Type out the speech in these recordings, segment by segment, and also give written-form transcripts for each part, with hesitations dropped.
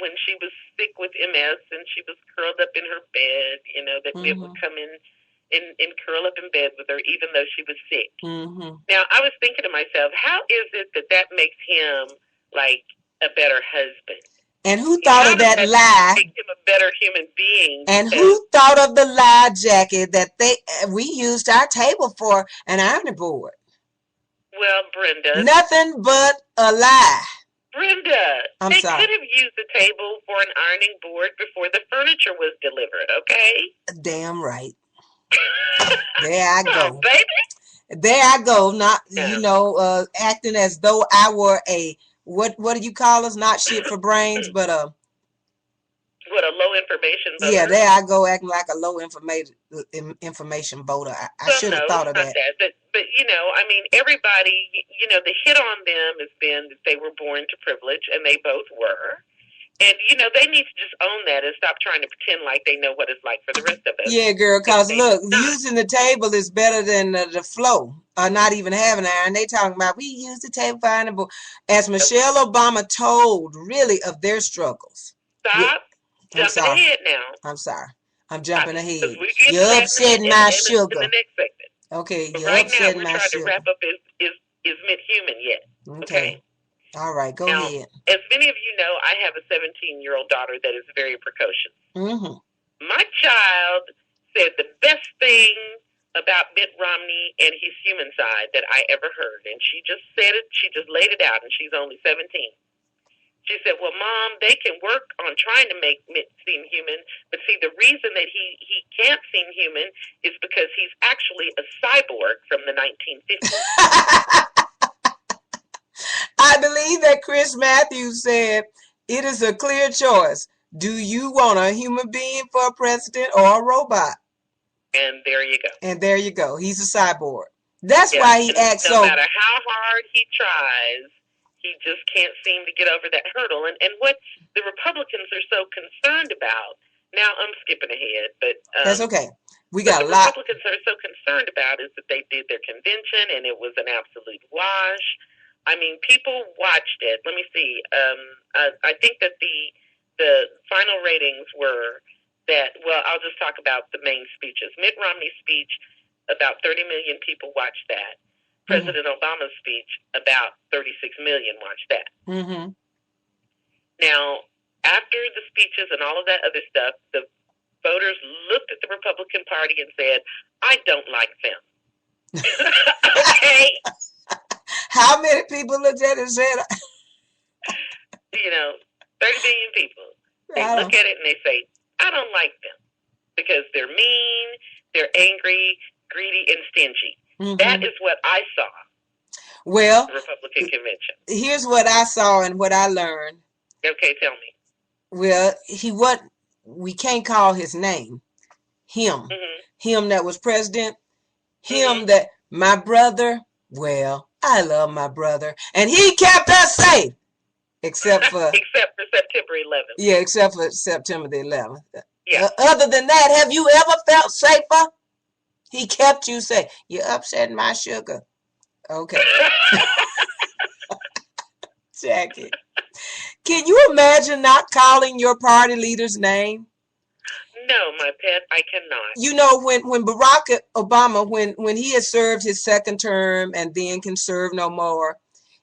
when she was sick with MS and she was curled up in her bed, you know, that Mitt would come in and curl up in bed with her even though she was sick. Now, I was thinking to myself, how is it that makes him like a better husband? And who thought of that lie? Make him a better human being. And who thought of the lie, Jackie, that we used our table for an ironing board? Well, Brenda. Nothing but a lie. Brenda, I'm sorry. They could have used the table for an ironing board before the furniture was delivered, okay? Damn right. There I go. Oh, baby. There I go. Not, you know, acting as though I were a, what do you call us? Not shit for brains, but what, a low information voter? Yeah, there I go acting like a low information voter. I should have thought of that. But, you know, I mean, everybody, you know, the hit on them has been that they were born to privilege, and they both were. And, you know, they need to just own that and stop trying to pretend like they know what it's like for the rest of us. Yeah, girl, because look, using the table is better than the flow, or not even having an iron. They talking about, we use the table for ironing board. As Michelle Obama told, really, of their struggles. Stop jumping ahead now. I'm sorry. I'm jumping ahead. You're upsetting my sugar. In the next segment. Okay, but you're right upsetting now, my we're trying sugar. to wrap up is Mitt human yet? Okay. All right, go ahead. As many of you know, I have a 17-year-old daughter that is very precocious. My child said the best thing about Mitt Romney and his human side that I ever heard, and she just said it. She just laid it out, and she's only 17. She said, well, Mom, they can work on trying to make Mitt seem human, but see, the reason that he can't seem human is because he's actually a cyborg from the 1950s. I believe that Chris Matthews said, it is a clear choice. Do you want a human being for a president or a robot? And there you go. And there you go. He's a cyborg. That's why he acts so... No matter how hard he tries, he just can't seem to get over that hurdle. And what the Republicans are so concerned about, now I'm skipping ahead, but... that's okay. We got a lot. What the Republicans are so concerned about is that they did their convention and it was an absolute wash. I mean, people watched it. Let me see. I think that the final ratings were that, well, I'll just talk about the main speeches. Mitt Romney's speech, about 30 million people watched that. President Obama's speech, about 36 million watched that. Now, after the speeches and all of that other stuff, the voters looked at the Republican Party and said, I don't like them. Okay? How many people looked at it and said, you know, 30 million people. They look at it and they say, I don't like them because they're mean, they're angry, greedy, and stingy. That is what I saw. Well, the Republican convention. Here's what I saw and what I learned. Okay, tell me. Well, we can't call his name. Him that was president. Him that my brother. Well, I love my brother, and he kept us safe, except for September 11th. Yeah, except for September the 11th. Yeah. Other than that, have you ever felt safer? He kept you safe. You're upsetting my sugar. Okay. Jackie, can you imagine not calling your party leader's name? No, my pet, I cannot. You know, when Barack Obama, when he had served his second term and then can serve no more,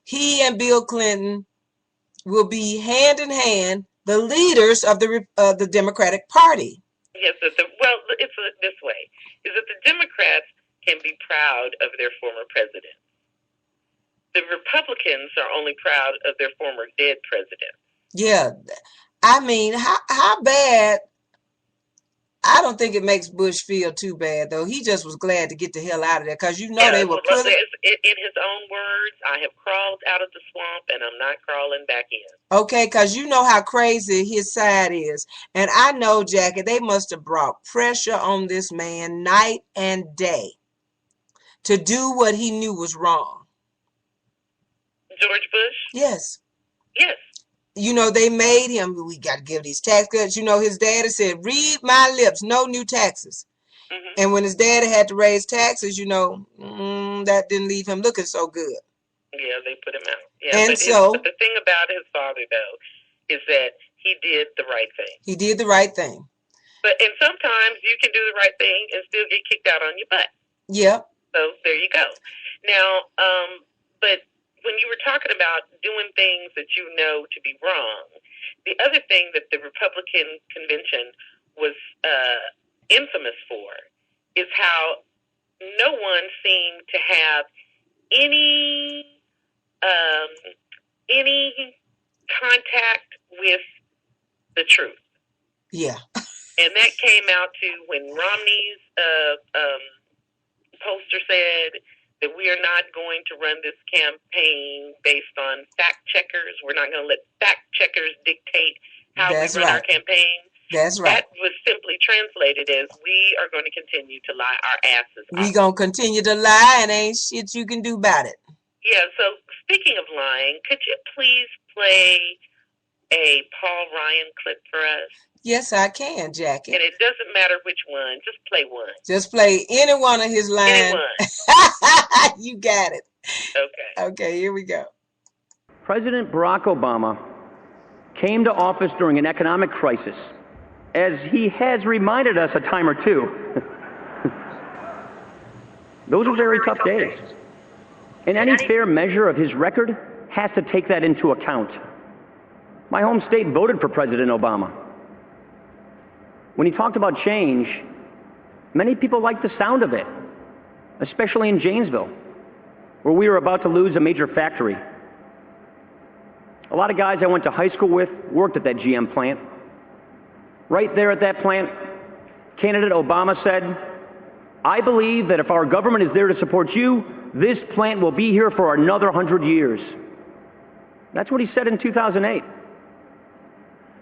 he and Bill Clinton will be hand in hand the leaders of the Democratic Party. Yes, it's this way, is that the Democrats can be proud of their former president. The Republicans are only proud of their former dead president. Yeah. I mean, how bad... I don't think it makes Bush feel too bad, though. He just was glad to get the hell out of there because they were pulling... In his own words, I have crawled out of the swamp and I'm not crawling back in. Okay, because you know how crazy his side is. And I know, Jackie, they must have brought pressure on this man night and day to do what he knew was wrong. George Bush? Yes. Yes. You know, they made him, we got to give these tax cuts. You know, his daddy said, read my lips, no new taxes. And when his daddy had to raise taxes, you know, that didn't leave him looking so good. Yeah, they put him out. Yeah, and but the thing about his father, though, is that he did the right thing. He did the right thing. And sometimes you can do the right thing and still get kicked out on your butt. Yep. So there you go. Now, but when you were talking about doing things that you know to be wrong, the other thing that the Republican convention was infamous for is how no one seemed to have any contact with the truth. Yeah. And that came out to when Romney's poster said that we are not going to run this campaign based on fact checkers. We're not going to let fact checkers dictate how we run our campaign. That's right. That was simply translated as we are going to continue to lie our asses off. We going to continue to lie and ain't shit you can do about it. Yeah, so speaking of lying, could you please play a Paul Ryan clip for us? Yes, I can, Jackie. And it doesn't matter which one. Just play one. Just play any one of his lines. Anyone. You got it. Okay. Okay, here we go. President Barack Obama came to office during an economic crisis, as he has reminded us a time or two. Those were very tough days. And any fair measure of his record has to take that into account. My home state voted for President Obama. When he talked about change, many people liked the sound of it, especially in Janesville, where we were about to lose a major factory. A lot of guys I went to high school with worked at that GM plant. Right there at that plant, candidate Obama said, "I believe that if our government is there to support you, this plant will be here for another 100 years." That's what he said in 2008.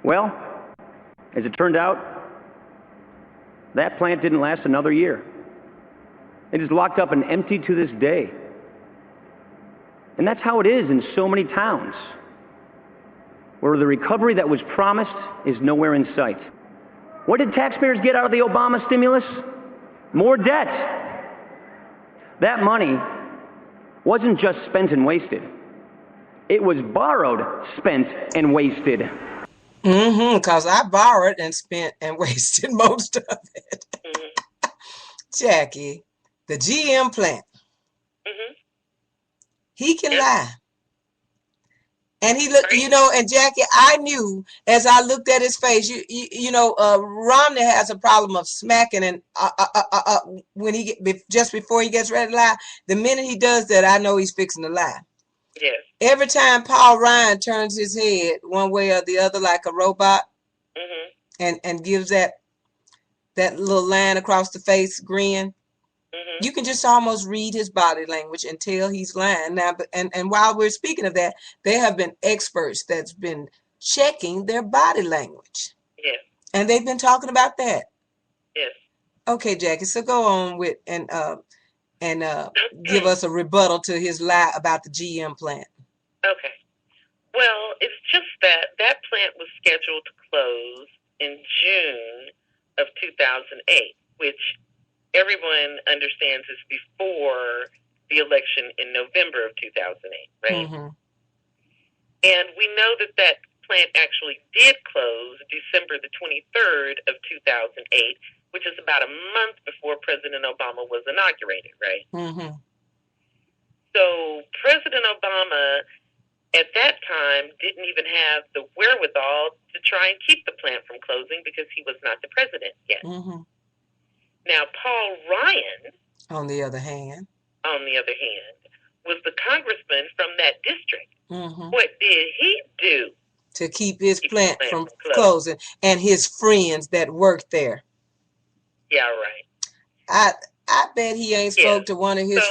Well, as it turned out, that plant didn't last another year. It is locked up and empty to this day. And that's how it is in so many towns, where the recovery that was promised is nowhere in sight. What did taxpayers get out of the Obama stimulus? More debt. That money wasn't just spent and wasted. It was borrowed, spent, and wasted. Because I borrowed and spent and wasted most of it. Jackie, the GM plant. He can lie. And he looked, and Jackie, I knew as I looked at his face, Romney has a problem of smacking, and when just before he gets ready to lie, the minute he does that, I know he's fixing to lie. Yes. Every time Paul Ryan turns his head one way or the other like a robot, and gives that little line across the face grin, you can just almost read his body language and tell he's lying. Now, and while we're speaking of that, there have been experts that's been checking their body language. Yes. And they've been talking about that. Yes. Okay, Jackie, so go on with and give us a rebuttal to his lie about the GM plant. Okay. Well, it's just that plant was scheduled to close in June of 2008, which everyone understands is before the election in November of 2008, right? And we know that plant actually did close December the 23rd of 2008, which is about a month before President Obama was inaugurated, right? So President Obama at that time didn't even have the wherewithal to try and keep the plant from closing because he was not the president yet. Now, Paul Ryan, on the other hand, was the congressman from that district. What did he do to keep his plant from closing, and his friends that worked there? Yeah, right. I bet he ain't spoke to one of his.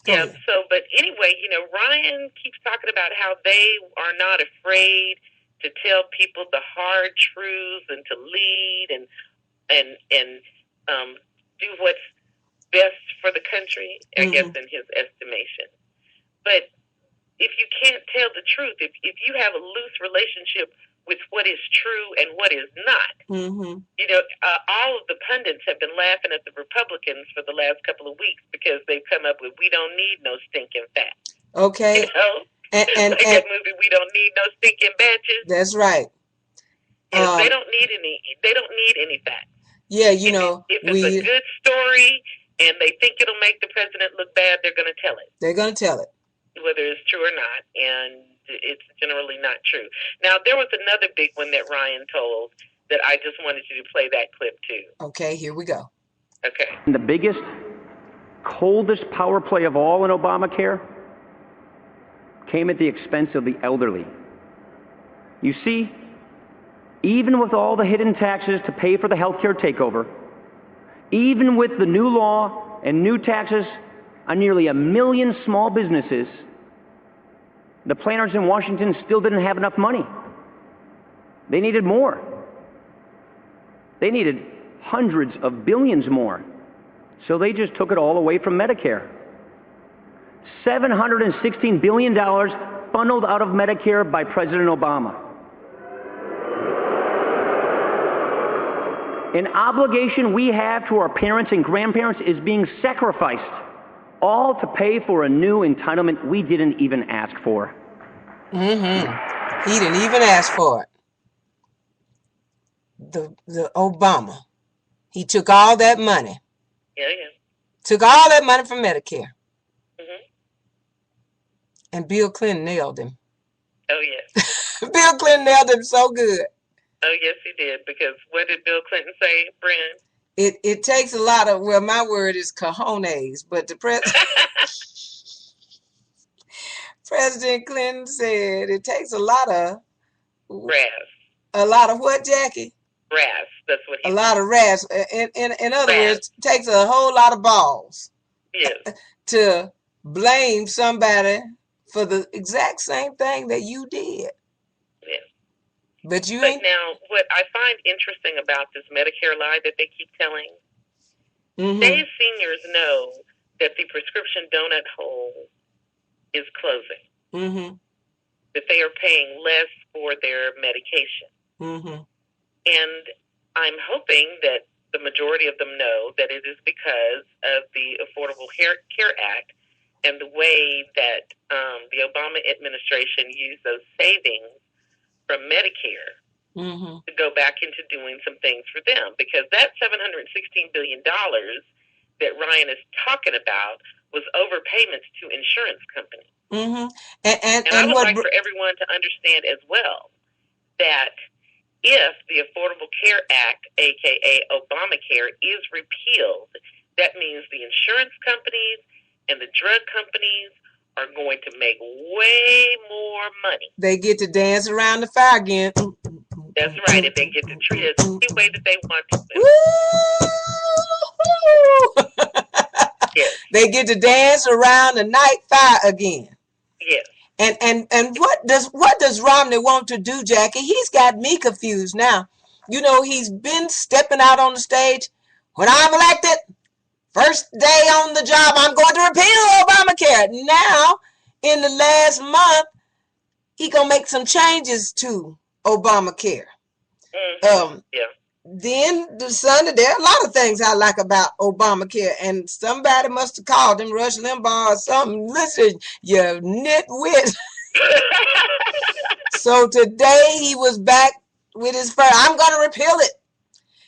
But anyway, Ryan keeps talking about how they are not afraid to tell people the hard truths and to lead and do what's best for the country, I guess, in his estimation. But if you can't tell the truth, if you have a loose relationship with what is true and what is not, all of the pundits have been laughing at the Republicans for the last couple of weeks because they've come up with, we don't need no stinking facts. Okay. And that movie, We Don't Need No Stinking Badges. That's right. Yes, they don't need any facts. Yeah, if it's a good story and they think it'll make the president look bad, they're going to tell it. They're going to tell it, whether it's true or not, and it's generally not true. Now, there was another big one that Ryan told that I just wanted you to play that clip too. Okay, here we go. Okay. The biggest, coldest power play of all in Obamacare came at the expense of the elderly. You see, even with all the hidden taxes to pay for the healthcare takeover, even with the new law and new taxes on nearly 1 million small businesses, the planners in Washington still didn't have enough money. They needed more. They needed hundreds of billions more. So they just took it all away from Medicare. $716 billion funneled out of Medicare by President Obama. An obligation we have to our parents and grandparents is being sacrificed, all to pay for a new entitlement we didn't even ask for. Mm-hmm. He didn't even ask for it. The Obama. He took all that money. Yeah. Took all that money from Medicare. Mm-hmm. And Bill Clinton nailed him. Oh, yes. Bill Clinton nailed him so good. Oh, yes, he did. Because what did Bill Clinton say, Brent? It takes a lot of, well, my word is cojones, but the President Clinton said it takes a lot of brass. A lot of what, Jackie? Brass. That's what he said. A lot of brass. In other words, it takes a whole lot of balls. Yes. To blame somebody for the exact same thing that you did. Yes. But now, what I find interesting about this Medicare lie that they keep telling, they seniors know that the prescription donut hole is closing. Mm-hmm. That they are paying less for their medication. Mm-hmm. And I'm hoping that the majority of them know that it is because of the Affordable Care Act and the way that the Obama administration used those savings from Medicare to go back into doing some things for them. Because that $716 billion that Ryan is talking about was overpayments to insurance companies. Mm-hmm. And I would like for everyone to understand as well that if the Affordable Care Act, a.k.a. Obamacare, is repealed, that means the insurance companies and the drug companies are going to make way more money. They get to dance around the fire again. That's right, and they get to treat us any way that they want to. Yes. They get to dance around the night fire again. Yes. And what does Romney want to do, Jackie? He's got me confused now. You know, he's been stepping out on the stage. When I'm elected, first day on the job, I'm going to repeal Obamacare. Now, in the last month, he gonna make some changes to Obamacare. Yeah. Then the Sunday, there are a lot of things I like about Obamacare, and somebody must have called him, Rush Limbaugh or something. Listen, you nitwit. So today he was back with his first. I'm going to repeal it.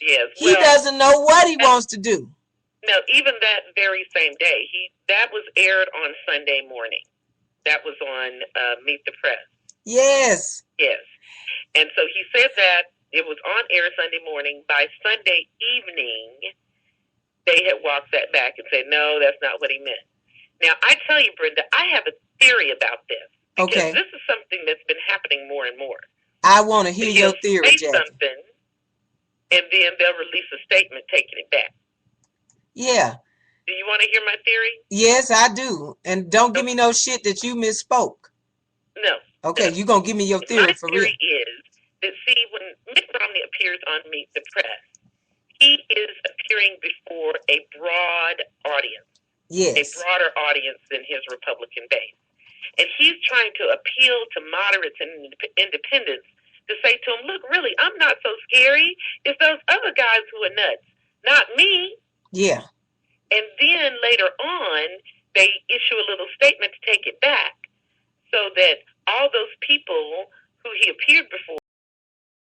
Yes. He doesn't know what he wants to do. No, even that very same day, that was aired on Sunday morning. That was on Meet the Press. Yes. Yes. And so he said that. It was on air Sunday morning. By Sunday evening, they had walked that back and said, no, that's not what he meant. Now, I tell you, Brenda, I have a theory about this. Because this is something that's been happening more and more. I want to hear your theory, Jackie. Something, and then they'll release a statement taking it back. Yeah. Do you want to hear my theory? Yes, I do. And don't give me no shit that you misspoke. No. Okay, you're going to give me your theory for real. My theory is that, see, when Mitt Romney appears on Meet the Press, he is appearing before a broad audience. Yes. A broader audience than his Republican base. And he's trying to appeal to moderates and independents to say to them, look, really, I'm not so scary. It's those other guys who are nuts, not me. Yeah. And then later on, they issue a little statement to take it back. so that all those people who he appeared before